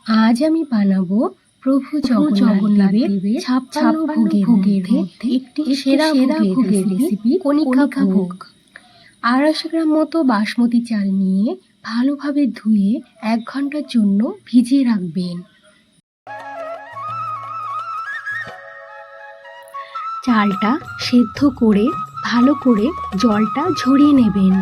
আজ আমি বানাবো প্রভু জগন্নাথ দেবের 56 ভোগের মধ্যে একটি সেরা ভোগের রেসিপি কণিকা ভোগ। 250 গ্রাম মতো বাসমতি চাল নিয়ে ভালোভাবে ধুয়ে 1 ঘন্টার জন্য ভিজিয়ে রাখবেন। চালটা সেদ্ধ করে ভালো করে জলটা ঝরিয়ে নেবেন।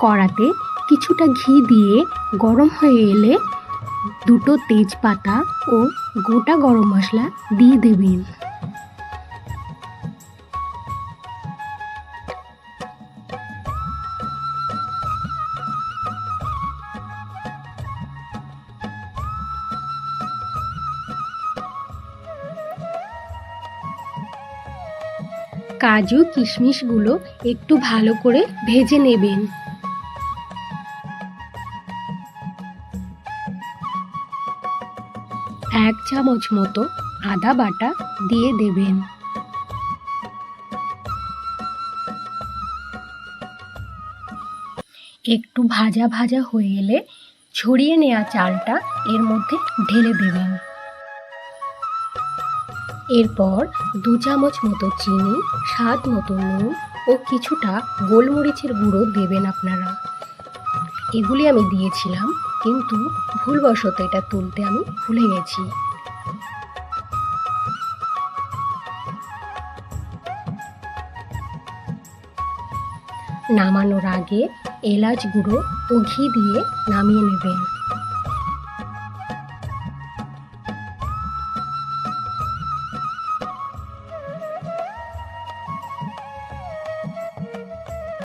কড়াতে কিছুটা ঘি দিয়ে গরম হয়ে এলে 2 তেজপাতা ও গোটা গরম মশলা দিয়ে দেবেন। কাজু কিশমিশগুলো একটু ভালো করে ভেজে নেবেন। এক চামচ মতো আদা বাটা দিয়ে দেবেন। একটু ভাজা ভাজা হয়ে এলে ছড়িয়ে নেওয়া চালটা এর মধ্যে ঢেলে দেবেন। এরপর 2 চামচ মতো চিনি, স্বাদ মতো নুন ও কিছুটা গোলমরিচের গুঁড়ো দেবেন আপনারা। এগুলি আমি দিয়েছিলাম, কিন্তু ভুলবশত এটা তুলতে আমি ভুলে গেছি। নামানোর আগে এলাচ গুঁড়ো ও ঘি দিয়ে নামিয়ে নেবেন।